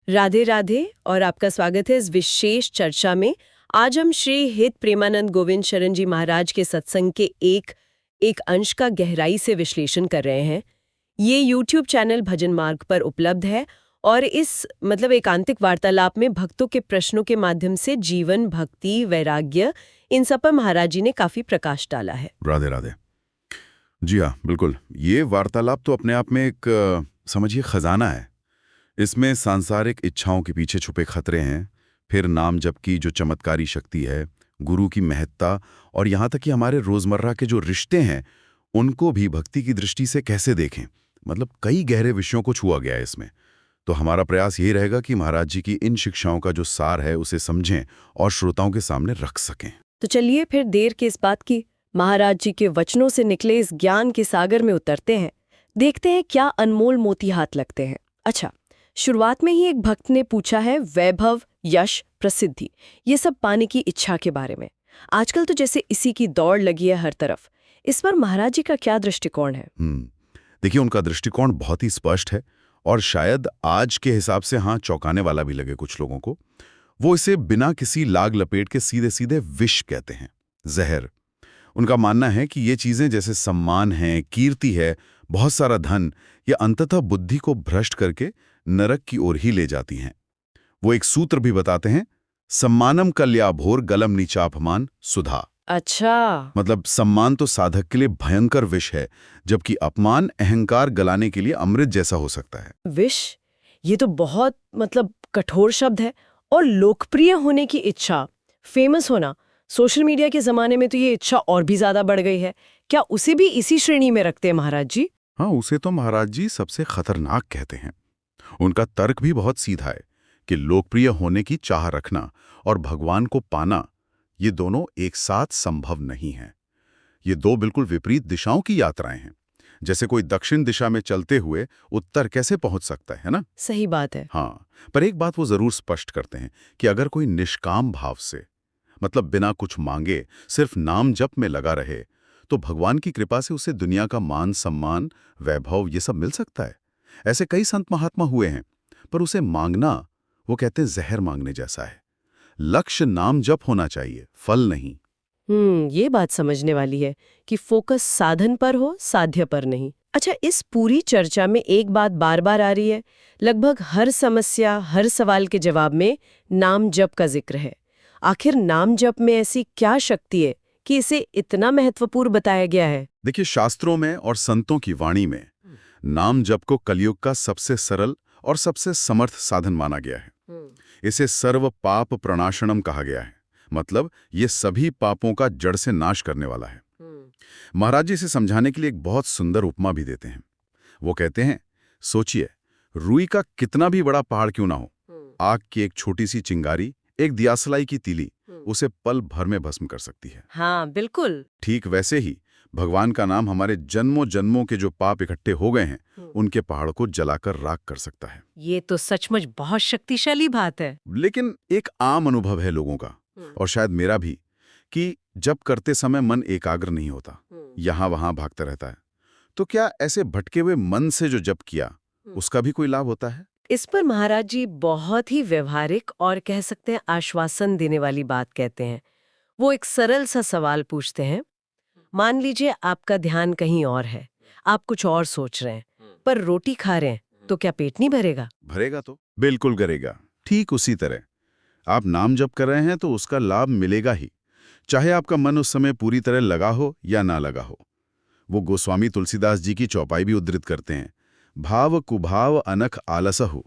राधे राधे और आपका स्वागत है इस विशेष चर्चा में। आज हम श्री हित प्रेमानंद गोविंद शरण जी महाराज के सत्संग के एक अंश का गहराई से विश्लेषण कर रहे हैं। ये YouTube चैनल भजन मार्ग पर उपलब्ध है और इस एकांतिक वार्तालाप में भक्तों के प्रश्नों के माध्यम से जीवन, भक्ति, वैराग्य, इन सब पर महाराज जी ने काफी प्रकाश डाला है। राधे राधे। जी हाँ, बिल्कुल। ये वार्तालाप तो अपने आप में एक समझिए खजाना है। इसमें सांसारिक इच्छाओं के पीछे छुपे खतरे हैं, फिर नाम जप की जो चमत्कारी शक्ति है, गुरु की महत्ता, और यहाँ तक कि हमारे रोजमर्रा के जो रिश्ते हैं उनको भी भक्ति की दृष्टि से कैसे देखें। कई गहरे विषयों को छुआ गया है इसमें। तो हमारा प्रयास यही रहेगा कि महाराज जी की इन शिक्षाओं का जो सार है उसे समझें और श्रोताओं के सामने रख सकें। तो चलिए फिर देर किस बात की, महाराज जी के वचनों से निकले इस ज्ञान के सागर में उतरते हैं। देखते हैं क्या अनमोल मोती हाथ लगते हैं। अच्छा, शुरुआत में ही एक भक्त ने पूछा है वैभव, यश, प्रसिद्धि, ये सब पाने की इच्छा के बारे में। आजकल तो जैसे इसी की दौड़ लगी है हर तरफ। इस पर महाराज जी का क्या दृष्टिकोण है? देखिए, उनका दृष्टिकोण बहुत ही स्पष्ट है और शायद आज के हिसाब से चौंकाने वाला भी लगे कुछ लोगों को। वो इसे बिना किसी लाग लपेट के सीधे सीधे विष कहते हैं, जहर। उनका मानना है कि ये चीजें जैसे सम्मान है, कीर्ति है, बहुत सारा धन, ये अंततः बुद्धि को भ्रष्ट करके नरक की ओर ही ले जाती हैं। वो एक सूत्र भी बताते हैं, सम्मानम कल्याभोर गलम नीचापमान सुधा। अच्छा, सम्मान तो साधक के लिए भयंकर विष है, जबकि अपमान अहंकार गलाने के लिए अमृत जैसा हो सकता है। विष, ये तो बहुत कठोर शब्द है। और लोकप्रिय होने की इच्छा, फेमस होना, सोशल मीडिया के जमाने में तो ये इच्छा और भी ज्यादा बढ़ गई है। क्या उसे भी इसी श्रेणी में रखते हैं महाराज जी? हाँ, उसे तो महाराज जी सबसे खतरनाक कहते हैं। उनका तर्क भी बहुत सीधा है कि लोकप्रिय होने की चाह रखना और भगवान को पाना, ये दोनों एक साथ संभव नहीं है। ये दो बिल्कुल विपरीत दिशाओं की यात्राएं हैं। जैसे कोई दक्षिण दिशा में चलते हुए उत्तर कैसे पहुंच सकता है ना? सही बात है। हाँ, पर एक बात वो जरूर स्पष्ट करते हैं कि अगर कोई निष्काम भाव से, बिना कुछ मांगे, सिर्फ नाम जप में लगा रहे, तो भगवान की कृपा से उसे दुनिया का मान, सम्मान, वैभव, ये सब मिल सकता है। ऐसे कई संत महात्मा हुए हैं, पर उसे मांगना, वो कहते हैं, जहर मांगने जैसा है। लक्ष्य नाम जप होना चाहिए, फल नहीं। ये बात समझने वाली है कि फोकस साधन पर हो, साध्य पर नहीं। अच्छा, इस पूरी चर्चा में एक बात बार बार आ रही है। लगभग हर समस्या, हर सवाल के जवाब में नाम जप का जिक्र है। आखिर नाम जप में ऐसी क्या शक्ति है कि इसे इतना महत्वपूर्ण बताया गया है? देखिए, शास्त्रों में और संतों की वाणी में नाम जप को कलयुग का सबसे सरल और सबसे समर्थ साधन माना गया है। इसे सर्व पाप प्रणाशनम कहा गया है। ये सभी पापों का जड़ से नाश करने वाला है। महाराज जी इसे समझाने के लिए एक बहुत सुंदर उपमा भी देते हैं। वो कहते हैं, सोचिए, रुई का कितना भी बड़ा पहाड़ क्यों ना हो, आग की एक छोटी सी चिंगारी, एक दियासलाई की तीली, उसे पल भर में भस्म कर सकती है। हाँ, बिल्कुल। ठीक वैसे ही भगवान का नाम हमारे जन्मों जन्मों के जो पाप इकट्ठे हो गए हैं, उनके पहाड़ को जलाकर राख कर सकता है। ये तो सचमुच बहुत शक्तिशाली बात है। लेकिन एक आम अनुभव है लोगों का, और शायद मेरा भी, कि जब करते समय मन एकाग्र नहीं होता, यहाँ वहां भागता रहता है। तो क्या ऐसे भटके हुए मन से जो जप किया, उसका भी कोई लाभ होता है? इस पर महाराज जी बहुत ही व्यवहारिक और कह सकते हैं आश्वासन देने वाली बात कहते हैं। वो एक सरल सा सवाल पूछते हैं। मान लीजिए आपका ध्यान कहीं और है, आप कुछ और सोच रहे हैं, पर रोटी खा रहे हैं, तो क्या पेट नहीं भरेगा? भरेगा तो बिल्कुल करेगा। ठीक उसी तरह आप नाम जप कर रहे हैं तो उसका लाभ मिलेगा ही, चाहे आपका मन उस समय पूरी तरह लगा हो या ना लगा हो। वो गोस्वामी तुलसीदास जी की चौपाई भी उद्धृत करते हैं, भाव कुभाव अनख आलसहु,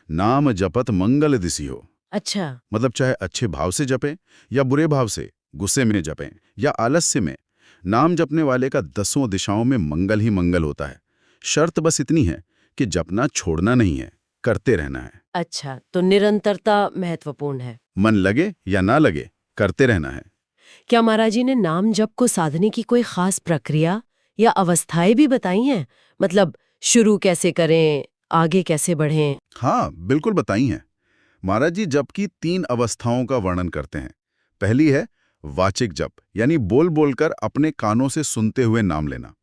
नाम जपत मंगल दिसी हो। अच्छा, चाहे अच्छे भाव से जपें या बुरे भाव से, गुस्से में जपें या आलस्य में, नाम जपने वाले का 10 दिशाओं में मंगल ही मंगल होता है। शर्त बस इतनी है कि जपना छोड़ना नहीं है, करते रहना है। अच्छा, तो निरंतरता महत्वपूर्ण है। मन लगे या ना लगे, करते रहना है। क्या महाराज जी ने नाम जप को साधने की कोई खास प्रक्रिया या अवस्थाएं भी बताई हैं? शुरू कैसे करें, आगे कैसे बढ़ें? हाँ, बिल्कुल बताई हैं। महाराज जी जप की 3 अवस्थाओं का वर्णन करते हैं। पहली है वाचिक जप, यानी बोल बोलकर अपने कानों से सुनते हुए नाम लेना।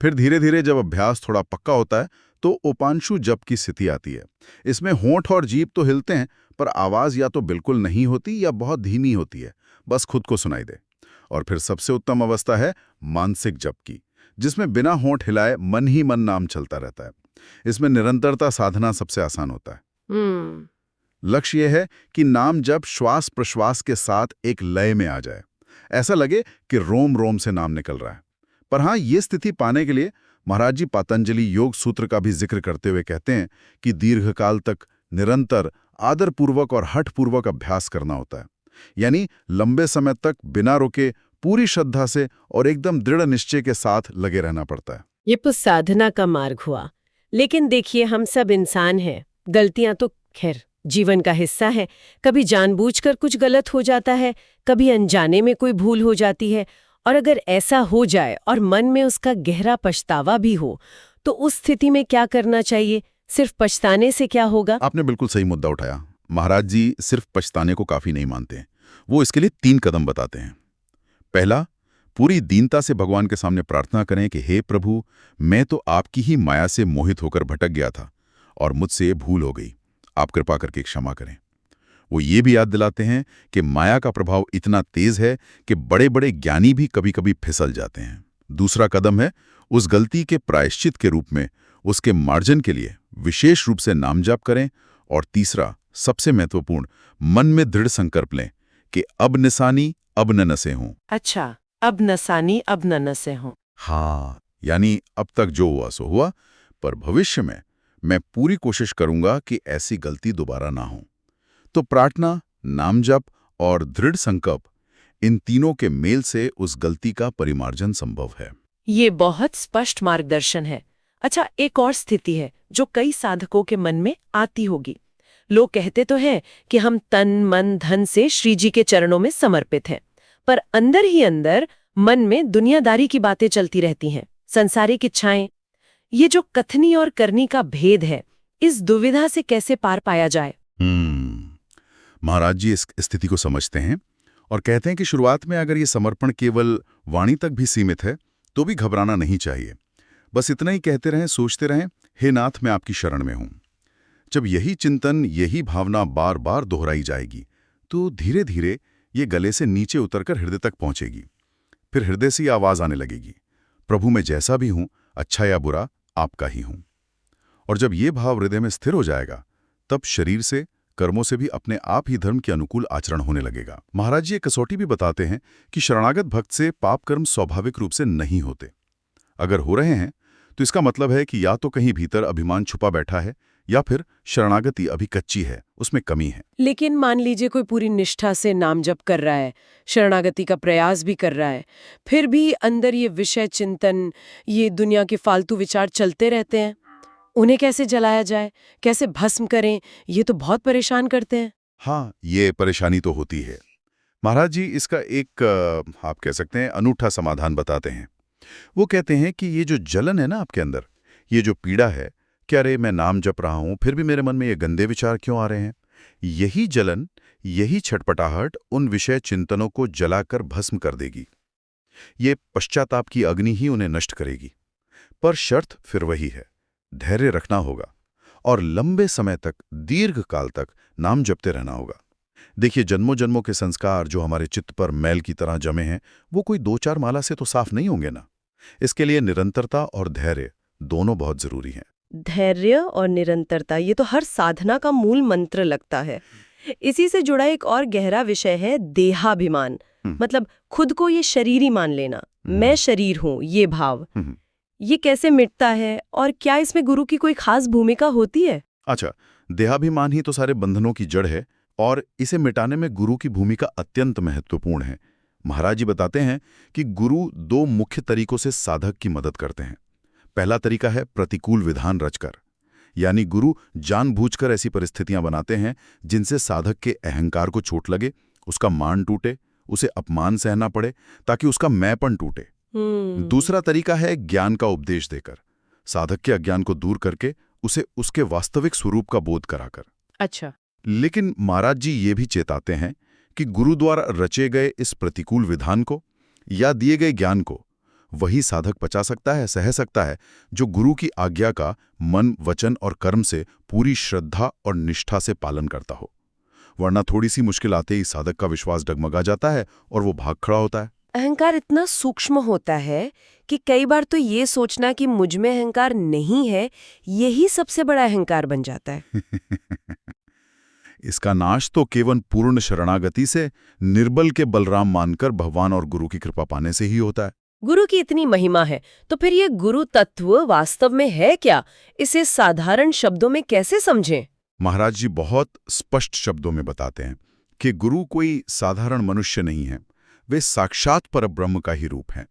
फिर धीरे धीरे जब अभ्यास थोड़ा पक्का होता है तो उपांशु जप की स्थिति आती है। इसमें होंठ और जीभ तो हिलते हैं, पर आवाज या तो बिल्कुल नहीं होती या बहुत धीमी होती है, बस खुद को सुनाई दे। और फिर सबसे उत्तम अवस्था है मानसिक जप की, जिसमें बिना होंठ हिलाए मन ही मन नाम चलता रहता है। इसमें निरंतरता साधना सबसे आसान होता है। लक्ष्य यह है कि नाम जप श्वास प्रश्वास के साथ एक लय में आ जाए, ऐसा लगे कि रोम रोम से नाम निकल रहा है। पर हाँ, ये स्थिति पाने के लिए महाराज जी पतंजलि योग सूत्र का भी जिक्र करते हुए कहते हैं कि दीर्घकाल तक निरंतर आदरपूर्वक और हठपूर्वक अभ्यास करना होता है। यानी लंबे समय तक बिना रुके पूरी श्रद्धा से और एकदम दृढ़ निश्चय के साथ लगे रहना पड़ता है। ये तो साधना का मार्ग हुआ। लेकिन देखिए, हम सब इंसान हैं, गलतियां तो खैर जीवन का हिस्सा है। कभी जानबूझकर कुछ गलत हो जाता है, कभी अनजाने में कोई भूल हो जाती है। और अगर ऐसा हो जाए और मन में उसका गहरा पछतावा भी हो, तो उस स्थिति में क्या करना चाहिए? सिर्फ पछताने से क्या होगा? आपने बिल्कुल सही मुद्दा उठाया। महाराज जी सिर्फ पछताने को काफी नहीं मानते। वो इसके लिए 3 कदम बताते हैं। पहला, पूरी दीनता से भगवान के सामने प्रार्थना करें कि हे प्रभु, मैं तो आपकी ही माया से मोहित होकर भटक गया था और मुझसे ये भूल हो गई, आप कृपा करके क्षमा करें। वो ये भी याद दिलाते हैं कि माया का प्रभाव इतना तेज है कि बड़े बड़े ज्ञानी भी कभी कभी फिसल जाते हैं। दूसरा कदम है उस गलती के प्रायश्चित के रूप में उसके मार्जन के लिए विशेष रूप से नाम जाप करें। और तीसरा, सबसे महत्वपूर्ण, मन में दृढ़ संकल्प लें कि अब निशानी अब न नसे हों। अच्छा, अब नसानी अब न नसे हों। हाँ, यानी अब तक जो हुआ सो हुआ, पर भविष्य में मैं पूरी कोशिश करूंगा कि ऐसी गलती दोबारा ना हो। तो प्रार्थना, नाम जप और दृढ़ संकल्प, इन तीनों के मेल से उस गलती का परिमार्जन संभव है। ये बहुत स्पष्ट मार्गदर्शन है। अच्छा, एक और स्थिति है जो कई साधकों के मन में आती होगी। लोग कहते तो हैं कि हम तन मन धन से श्री जी के चरणों में समर्पित हैं, पर अंदर ही अंदर मन में दुनियादारी की बातें चलती रहती हैं, संसारिक इच्छाएं। ये जो कथनी और करनी का भेद है, इस दुविधा से कैसे पार पाया जाए? महाराज जी इस स्थिति को समझते हैं और कहते हैं कि शुरुआत में अगर ये समर्पण केवल वाणी तक भी सीमित है तो भी घबराना नहीं चाहिए। बस इतना ही कहते रहें, सोचते रहें, हे नाथ मैं आपकी शरण में हूं। जब यही चिंतन, यही भावना बार बार दोहराई जाएगी तो धीरे धीरे ये गले से नीचे उतरकर हृदय तक पहुंचेगी। फिर हृदय से आवाज आने लगेगी, प्रभु मैं जैसा भी हूं, अच्छा या बुरा, आपका ही हूं। और जब ये भाव हृदय में स्थिर हो जाएगा, तब शरीर से, कर्मों से भी अपने आप ही धर्म के अनुकूल आचरण होने लगेगा। महाराज जी एक कसौटी भी बताते हैं कि शरणागत भक्त से पाप कर्म स्वाभाविक रूप से नहीं होते। अगर हो रहे हैं तो इसका मतलब है कि या तो कहीं भीतर अभिमान छुपा बैठा है या फिर शरणागति अभी कच्ची है, उसमें कमी है। लेकिन मान लीजिए कोई पूरी निष्ठा से नाम जप कर रहा है, शरणागति का प्रयास भी कर रहा है, फिर भी अंदर ये विषय चिंतन, ये दुनिया के फालतू विचार चलते रहते हैं। उन्हें कैसे जलाया जाए, कैसे भस्म करें, ये तो बहुत परेशान करते हैं। हाँ, ये परेशानी तो होती है। महाराज जी इसका एक आप कह सकते हैं अनूठा समाधान बताते हैं। वो कहते हैं कि ये जो जलन है ना आपके अंदर, ये जो पीड़ा है, क्या रे मैं नाम जप रहा हूं फिर भी मेरे मन में ये गंदे विचार क्यों आ रहे हैं, यही जलन, यही छटपटाहट उन विषय चिंतनों को जलाकर भस्म कर देगी। ये पश्चाताप की अग्नि ही उन्हें नष्ट करेगी। पर शर्त फिर वही है, धैर्य रखना होगा और लंबे समय तक, दीर्घ काल तक नाम जपते रहना होगा। देखिए, जन्मों जन्मों के संस्कार जो हमारे चित्त पर मैल की तरह जमे हैं, वो कोई 2-4 माला से तो साफ नहीं होंगे ना। इसके लिए निरंतरता और धैर्य दोनों बहुत जरूरी हैं। धैर्य और निरंतरता, ये तो हर साधना का मूल मंत्र लगता है। इसी से जुड़ा एक और गहरा विषय है देहाभिमान, मतलब खुद को ये शरीरी मान लेना, मैं शरीर हूं, ये भाव। ये कैसे मिटता है और क्या इसमें गुरु की कोई खास भूमिका होती है? अच्छा, देहाभिमान ही तो सारे बंधनों की जड़ है और इसे मिटाने में गुरु की भूमिका अत्यंत महत्वपूर्ण है। महाराज जी बताते हैं कि गुरु 2 मुख्य तरीकों से साधक की मदद करते हैं। पहला तरीका है प्रतिकूल विधान रचकर, यानी गुरु जानबूझकर ऐसी परिस्थितियां बनाते हैं जिनसे साधक के अहंकार को चोट लगे, उसका मान टूटे, उसे अपमान सहना पड़े ताकि उसका मैंपन टूटे। दूसरा तरीका है ज्ञान का उपदेश देकर, साधक के अज्ञान को दूर करके उसे उसके वास्तविक स्वरूप का बोध कराकर। अच्छा, लेकिन महाराज जी ये भी चेताते हैं कि गुरु द्वारा रचे गए इस प्रतिकूल विधान को या दिए गए ज्ञान को वही साधक पचा सकता है, सह सकता है, जो गुरु की आज्ञा का मन, वचन और कर्म से पूरी श्रद्धा और निष्ठा से पालन करता हो। वरना थोड़ी सी मुश्किल आते ही साधक का विश्वास डगमगा जाता है और वो भाग खड़ा होता है। अहंकार इतना सूक्ष्म होता है कि कई बार तो ये सोचना कि मुझ में अहंकार नहीं है, यही सबसे बड़ा अहंकार बन जाता है। इसका नाश तो केवल पूर्ण शरणागति से, निर्बल के बलराम मानकर भगवान और गुरु की कृपा पाने से ही होता है। गुरु की इतनी महिमा है, तो फिर ये गुरु तत्व वास्तव में है क्या? इसे साधारण शब्दों में कैसे समझें? महाराज जी बहुत स्पष्ट शब्दों में बताते हैं कि गुरु कोई साधारण मनुष्य नहीं है, वे साक्षात परब्रह्म का ही रूप हैं।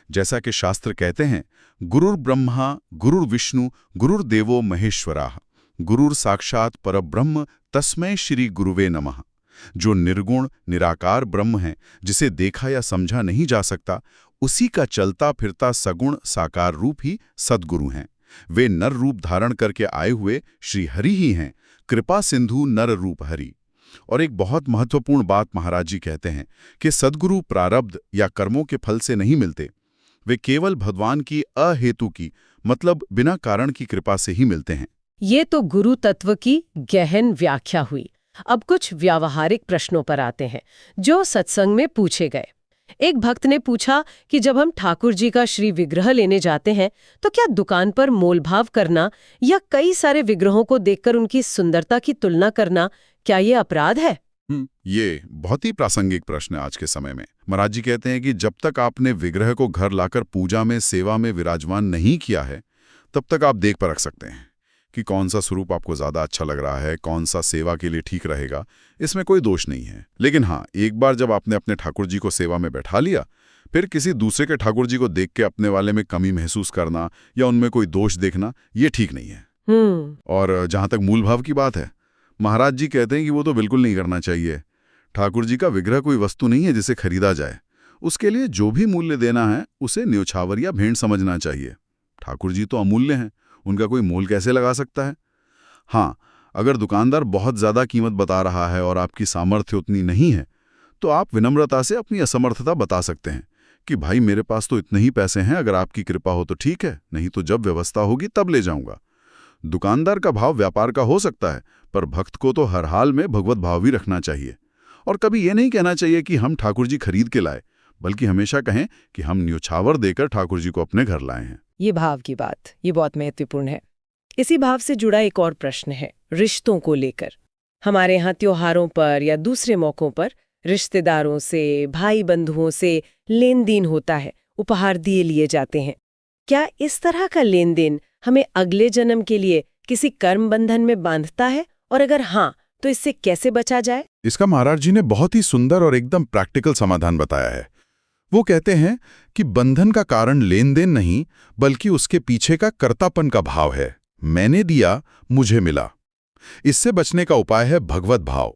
जैसा कि शास्त्र कहते हैं, गुरुर ब्रह्मा गुरुर विष्णु गुरुर्देवो महेश्वराः, गुरुर साक्षात परब्रह्म तस्मै श्री गुरुवे नमः। जो निर्गुण निराकार ब्रह्म है, जिसे देखा या समझा नहीं जा सकता, उसी का चलता फिरता सगुण साकार रूप ही सद्गुरु हैं। वे नर रूप धारण करके आए हुए श्री हरि ही हैं, कृपा सिंधु नर रूप हरि। और एक बहुत महत्वपूर्ण बात महाराज जी कहते हैं कि सद्गुरु प्रारब्ध या कर्मों के फल से नहीं मिलते, वे केवल भगवान की अहेतु की, मतलब बिना कारण की कृपा से ही मिलते हैं। ये तो गुरु तत्व की गहन व्याख्या हुई। अब कुछ व्यावहारिक प्रश्नों पर आते हैं जो सत्संग में पूछे गए। एक भक्त ने पूछा कि जब हम ठाकुर जी का श्री विग्रह लेने जाते हैं तो क्या दुकान पर मोलभाव करना या कई सारे विग्रहों को देखकर उनकी सुंदरता की तुलना करना, क्या ये अपराध है? ये बहुत ही प्रासंगिक प्रश्न है आज के समय में। महाराज जी कहते हैं कि जब तक आपने विग्रह को घर लाकर पूजा में सेवा में विराजमान नहीं किया है, तब तक आप देख परख सकते हैं कि कौन सा स्वरूप आपको ज्यादा अच्छा लग रहा है, कौन सा सेवा के लिए ठीक रहेगा। इसमें कोई दोष नहीं है। लेकिन हाँ, एक बार जब आपने अपने ठाकुर जी को सेवा में बैठा लिया, फिर किसी दूसरे के ठाकुर जी को देख के अपने वाले में कमी महसूस करना या उनमें कोई दोष देखना, ये ठीक नहीं है। और जहां तक मूल भाव की बात है, महाराज जी कहते हैं कि वो तो बिल्कुल नहीं करना चाहिए। ठाकुर जी का विग्रह कोई वस्तु नहीं है जिसे खरीदा जाए। उसके लिए जो भी मूल्य देना है उसे न्योछावर या भेंट समझना चाहिए। ठाकुर जी तो अमूल्य हैं, उनका कोई मोल कैसे लगा सकता है? हाँ, अगर दुकानदार बहुत ज्यादा कीमत बता रहा है और आपकी सामर्थ्य उतनी नहीं है, तो आप विनम्रता से अपनी असमर्थता बता सकते हैं कि भाई मेरे पास तो इतने ही पैसे हैं, अगर आपकी कृपा हो तो ठीक है, नहीं तो जब व्यवस्था होगी तब ले जाऊंगा। दुकानदार का भाव व्यापार का हो सकता है, पर भक्त को तो हर हाल में भगवत भाव भी रखना चाहिए। और कभी ये नहीं कहना चाहिए कि हम ठाकुर जी खरीद के लाए, बल्कि हमेशा कहें कि हम न्योछावर देकर ठाकुर जी को अपने घर लाए हैं। ये भाव की बात, ये बहुत महत्वपूर्ण है। इसी भाव से जुड़ा एक और प्रश्न है रिश्तों को लेकर। हमारे यहाँ त्योहारों पर या दूसरे मौकों पर रिश्तेदारों से, भाई बंधुओं से लेन देन होता है, उपहार दिए लिए जाते हैं। क्या इस तरह का लेन देन हमें अगले जन्म के लिए किसी कर्म बंधन में बांधता है, और अगर हाँ, तो इससे कैसे बचा जाए? इसका महाराज जी ने बहुत ही सुंदर और एकदम प्रैक्टिकल समाधान बताया है। वो कहते हैं कि बंधन का कारण लेन देन नहीं, बल्कि उसके पीछे का कर्तापन का भाव है। मैंने दिया, मुझे मिला। इससे बचने का उपाय है भगवत भाव।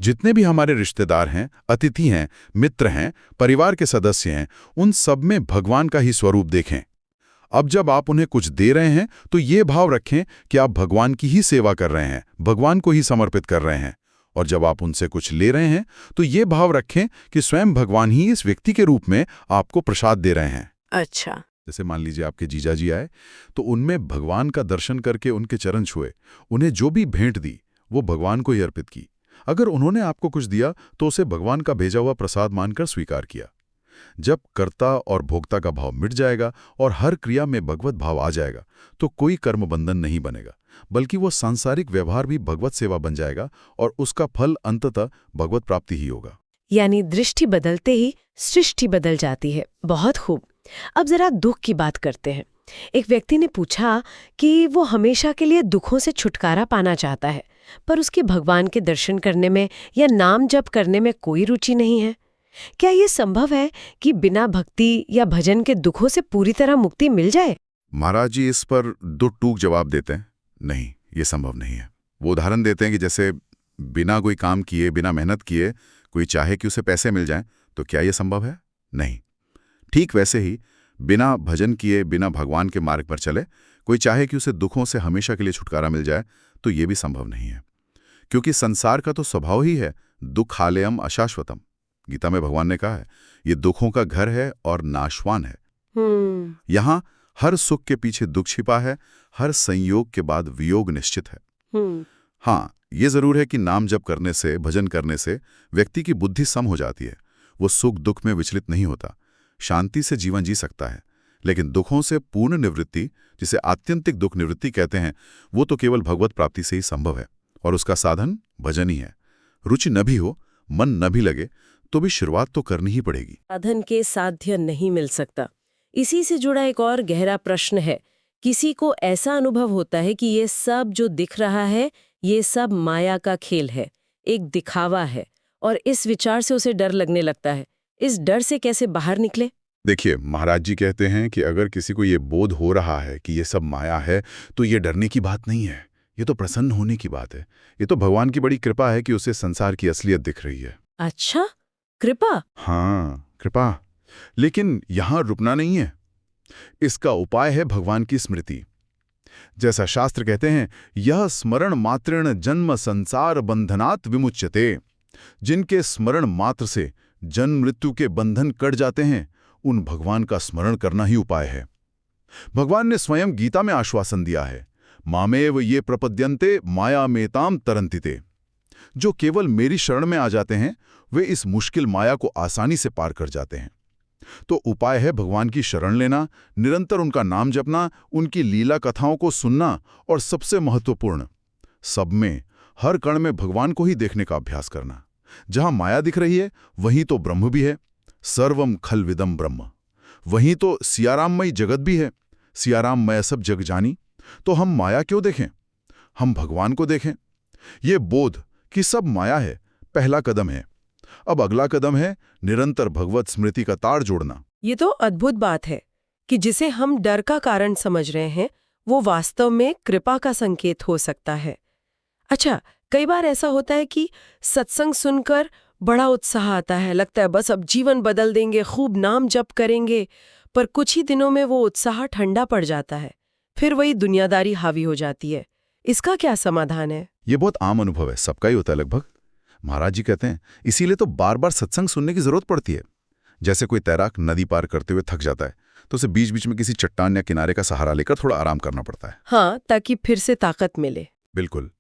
जितने भी हमारे रिश्तेदार हैं, अतिथि हैं, मित्र हैं, परिवार के सदस्य हैं, उन सब में भगवान का ही स्वरूप देखें। अब जब आप उन्हें कुछ दे रहे हैं तो ये भाव रखें कि आप भगवान की ही सेवा कर रहे हैं, भगवान को ही समर्पित कर रहे हैं। और जब आप उनसे कुछ ले रहे हैं तो ये भाव रखें कि स्वयं भगवान ही इस व्यक्ति के रूप में आपको प्रसाद दे रहे हैं। अच्छा। जैसे मान लीजिए आपके जीजा जी आए, तो उनमें भगवान का दर्शन करके उनके चरण छुए, उन्हें जो भी भेंट दी वो भगवान को ही अर्पित की। अगर उन्होंने आपको कुछ दिया तो उसे भगवान का भेजा हुआ प्रसाद मानकर स्वीकार किया। जब कर्ता और भोक्ता का भाव मिट जाएगा और हर क्रिया में भगवत भाव आ जाएगा, तो कोई कर्म बंधन नहीं बनेगा, बल्कि वो सांसारिक व्यवहार भी भगवत सेवा बन जाएगा और उसका फल अंततः भगवत प्राप्ति ही होगा। यानी दृष्टि बदलते ही सृष्टि बदल जाती है। बहुत खूब। अब जरा दुख की बात करते हैं। एक व्यक्ति ने पूछा कि वो हमेशा के लिए दुखों से छुटकारा पाना चाहता है, पर उसके भगवान के दर्शन करने में या नाम जप करने में कोई रुचि नहीं है। क्या ये संभव है कि बिना भक्ति या भजन के दुखों से पूरी तरह मुक्ति मिल जाए? महाराज जी इस पर दो टूक जवाब देते हैं, नहीं, ये संभव नहीं है। वो उदाहरण देते हैं कि जैसे बिना कोई काम किए, बिना मेहनत किए कोई चाहे कि उसे पैसे मिल जाएं, तो क्या ये संभव है? नहीं। ठीक वैसे ही बिना भजन किए, बिना भगवान के मार्ग पर चले कोई चाहे कि उसे दुखों से हमेशा के लिए छुटकारा मिल जाए, तो ये भी संभव नहीं है। क्योंकि संसार का तो स्वभाव ही है दुःखालयम अशाश्वतम। गीता में भगवान ने कहा है, ये दुखों का घर है और नाशवान है। यहाँ हर सुख के पीछे दुख छिपा है, हर संयोग के बाद वियोग निश्चित है। हाँ, ये जरूर है कि नाम जप करने से, भजन करने से व्यक्ति की बुद्धि सम हो जाती है। वो सुख दुख में विचलित नहीं होता, शांति से जीवन जी सकता है। लेकिन दुखों से पूर्ण निवृत्ति, जिसे आत्यंतिक दुख निवृत्ति कहते हैं, वो तो केवल भगवत प्राप्ति से ही संभव है, और उसका साधन भजन ही है। रुचि न भी हो, मन न भी लगे, तो भी शुरुआत तो करनी ही पड़ेगी। साधन के साध्य नहीं मिल सकता। इसी से जुड़ा एक और गहरा प्रश्न है, किसी को ऐसा अनुभव होता है कि ये सब जो दिख रहा है, ये सब माया का खेल है, एक दिखावा है, और इस विचार से उसे डर लगने लगता है। इस डर से कैसे बाहर निकले? देखिए, महाराज जी कहते हैं कि अगर किसी को ये बोध हो रहा है कि ये सब माया है, तो ये डरने की बात नहीं है, ये तो प्रसन्न होने की बात है। ये तो भगवान की बड़ी कृपा है कि उसे संसार की असलियत दिख रही है। अच्छा, कृपा? हाँ, कृपा। लेकिन यहां रुकना नहीं है। इसका उपाय है भगवान की स्मृति। जैसा शास्त्र कहते हैं, यह स्मरण मात्रेण जन्म संसार बंधनात् विमुच्यते। जिनके स्मरण मात्र से जन्म मृत्यु के बंधन कट जाते हैं, उन भगवान का स्मरण करना ही उपाय है। भगवान ने स्वयं गीता में आश्वासन दिया है, मामेव ये प्रपद्यन्ते मायामेताम तरन्तिते। जो केवल मेरी शरण में आ जाते हैं, वे इस मुश्किल माया को आसानी से पार कर जाते हैं। तो उपाय है भगवान की शरण लेना, निरंतर उनका नाम जपना, उनकी लीला कथाओं को सुनना, और सबसे महत्वपूर्ण, सब में, हर कण में भगवान को ही देखने का अभ्यास करना। जहां माया दिख रही है, वहीं तो ब्रह्म भी है। सर्वम खलविदम ब्रह्म। वहीं तो सियाराममयी जगत भी है। सियाराममय सब जग जानी। तो हम माया क्यों देखें? हम भगवान को देखें। ये बोध कि सब माया है, पहला कदम है। अब अगला कदम है निरंतर भगवत स्मृति का तार जोड़ना। ये तो अद्भुत बात है कि जिसे हम डर का कारण समझ रहे हैं, वो वास्तव में कृपा का संकेत हो सकता है। अच्छा, कई बार ऐसा होता है कि सत्संग सुनकर बड़ा उत्साह आता है, लगता है बस अब जीवन बदल देंगे, खूब नाम जप करेंगे, पर कुछ ही दिनों में वो उत्साह ठंडा पड़ जाता है, फिर वही दुनियादारी हावी हो जाती है। इसका क्या समाधान है? ये बहुत आम अनुभव है, सबका ही होता है लगभग। महाराज जी कहते हैं, इसीलिए तो बार बार सत्संग सुनने की जरूरत पड़ती है। जैसे कोई तैराक नदी पार करते हुए थक जाता है, तो उसे बीच बीच में किसी चट्टान या किनारे का सहारा लेकर थोड़ा आराम करना पड़ता है। हाँ, ताकि फिर से ताकत मिले। बिल्कुल,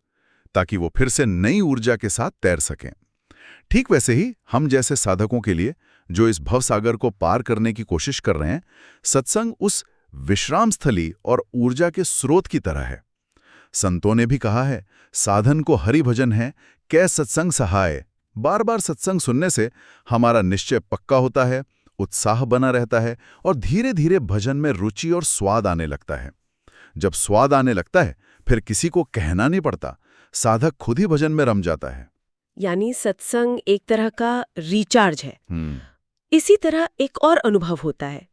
ताकि वो फिर से नई ऊर्जा के साथ तैर सकें। ठीक वैसे ही हम जैसे साधकों के लिए, जो इस भवसागर को पार करने की कोशिश कर रहे हैं, सत्संग उस विश्राम स्थली और ऊर्जा के स्रोत की तरह है। संतों ने भी कहा है, साधन को हरि भजन है, कै सत्संग सहाय। बार बार सत्संग सुनने से हमारा निश्चय पक्का होता है, उत्साह बना रहता है, और धीरे धीरे भजन में रुचि और स्वाद आने लगता है। जब स्वाद आने लगता है, फिर किसी को कहना नहीं पड़ता, साधक खुद ही भजन में रम जाता है। यानी सत्संग एक तरह का रिचार्ज है। इसी तरह एक और अनुभव होता है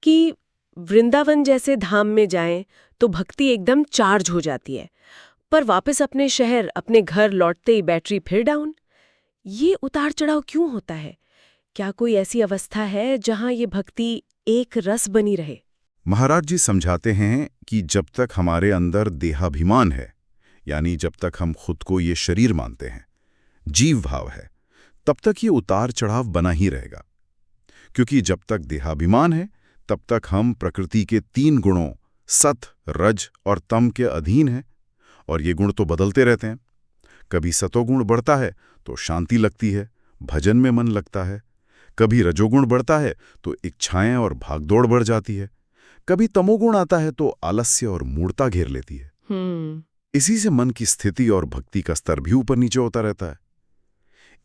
कि वृंदावन जैसे धाम में जाएं तो भक्ति एकदम चार्ज हो जाती है, पर वापस अपने शहर, अपने घर लौटते ही बैटरी फिर डाउन। ये उतार चढ़ाव क्यों होता है? क्या कोई ऐसी अवस्था है जहां ये भक्ति एक रस बनी रहे? महाराज जी समझाते हैं कि जब तक हमारे अंदर देहाभिमान है, यानी जब तक हम खुद को ये शरीर मानते हैं, जीव भाव है, तब तक ये उतार चढ़ाव बना ही रहेगा। क्योंकि जब तक देहाभिमान है, तब तक हम प्रकृति के 3 गुणों सत, रज और तम के अधीन हैं, और ये गुण तो बदलते रहते हैं। कभी सतोगुण बढ़ता है तो शांति लगती है, भजन में मन लगता है। कभी रजोगुण बढ़ता है तो इच्छाएं और भागदौड़ बढ़ जाती है। कभी तमोगुण आता है तो आलस्य और मूढ़ता घेर लेती है। इसी से मन की स्थिति और भक्ति का स्तर भी ऊपर नीचे होता रहता है।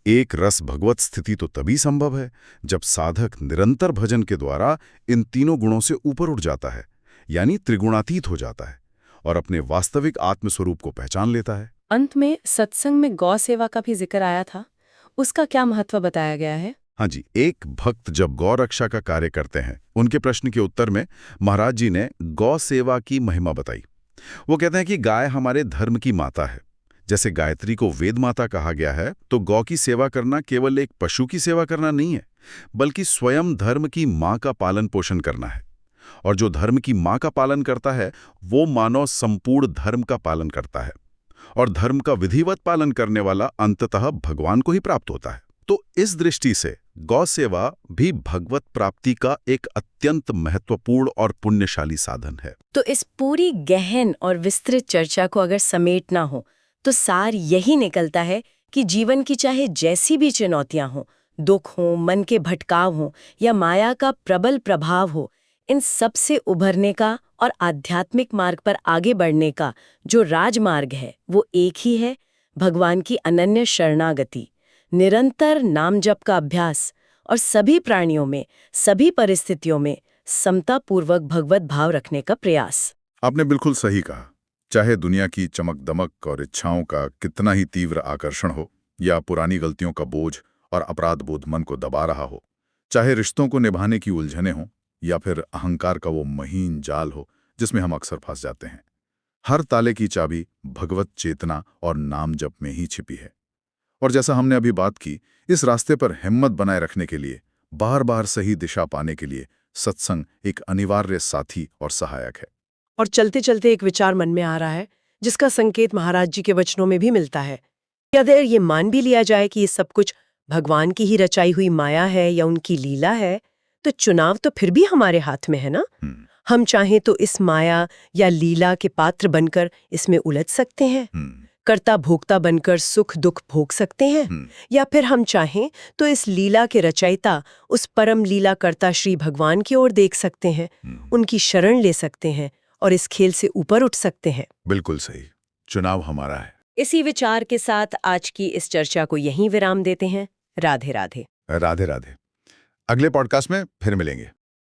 एक रस भगवत स्थिति तो तभी संभव है जब साधक निरंतर भजन के द्वारा इन 3 गुणों से ऊपर उठ जाता है, यानी त्रिगुणातीत हो जाता है, और अपने वास्तविक आत्मस्वरूप को पहचान लेता है। अंत में सत्संग में गौ सेवा का भी जिक्र आया था, उसका क्या महत्व बताया गया है? हाँ जी, एक भक्त जब गौ रक्षा का कार्य करते हैं, उनके प्रश्न के उत्तर में महाराज जी ने गौ सेवा की महिमा बताई। वो कहते हैं कि गाय हमारे धर्म की माता है। जैसे गायत्री को वेद माता कहा गया है, तो गौ की सेवा करना केवल एक पशु की सेवा करना नहीं है, बल्कि स्वयं धर्म की माँ का पालन पोषण करना है। और जो धर्म की माँ का पालन करता है, वो मानव संपूर्ण धर्म का पालन करता है, और धर्म का विधिवत पालन करने वाला अंततः भगवान को ही प्राप्त होता है। तो इस दृष्टि से गौ सेवा भी भगवत प्राप्ति का एक अत्यंत महत्वपूर्ण और पुण्यशाली साधन है। तो इस पूरी गहन और विस्तृत चर्चा को अगर समेटना हो तो सार यही निकलता है कि जीवन की चाहे जैसी भी चुनौतियां हों, दुख हो, मन के भटकाव हो या माया का प्रबल प्रभाव हो, इन सब से उभरने का और आध्यात्मिक मार्ग पर आगे बढ़ने का जो राजमार्ग है वो एक ही है, भगवान की अनन्य शरणागति, निरंतर नाम जप का अभ्यास और सभी प्राणियों में, सभी परिस्थितियों में समतापूर्वक भगवत भाव रखने का प्रयास। आपने बिल्कुल सही कहा। चाहे दुनिया की चमक दमक और इच्छाओं का कितना ही तीव्र आकर्षण हो, या पुरानी गलतियों का बोझ और अपराध बोध मन को दबा रहा हो, चाहे रिश्तों को निभाने की उलझने हों या फिर अहंकार का वो महीन जाल हो जिसमें हम अक्सर फंस जाते हैं, हर ताले की चाबी भगवत चेतना और नाम जप में ही छिपी है। और जैसा हमने अभी बात की, इस रास्ते पर हिम्मत बनाए रखने के लिए, बार बार सही दिशा पाने के लिए सत्संग एक अनिवार्य साथी और सहायक है। और चलते चलते एक विचार मन में आ रहा है जिसका संकेत महाराज जी के वचनों में भी मिलता है कि अगर ये मान भी लिया जाए कि ये सब कुछ भगवान की ही रचाई हुई माया है या उनकी लीला है, तो चुनाव तो फिर भी हमारे हाथ में है ना। हम चाहें तो इस माया या लीला के पात्र बनकर इसमें उलझ सकते हैं, कर्ता भोक्ता बनकर सुख दुख भोग सकते हैं, या फिर हम चाहें तो इस लीला के रचयिता, उस परम लीला कर्ता श्री भगवान की ओर देख सकते हैं, उनकी शरण ले सकते हैं और इस खेल से ऊपर उठ सकते हैं। बिल्कुल सही, चुनाव हमारा है। इसी विचार के साथ आज की इस चर्चा को यहीं विराम देते हैं। राधे राधे। राधे राधे। अगले पॉडकास्ट में फिर मिलेंगे।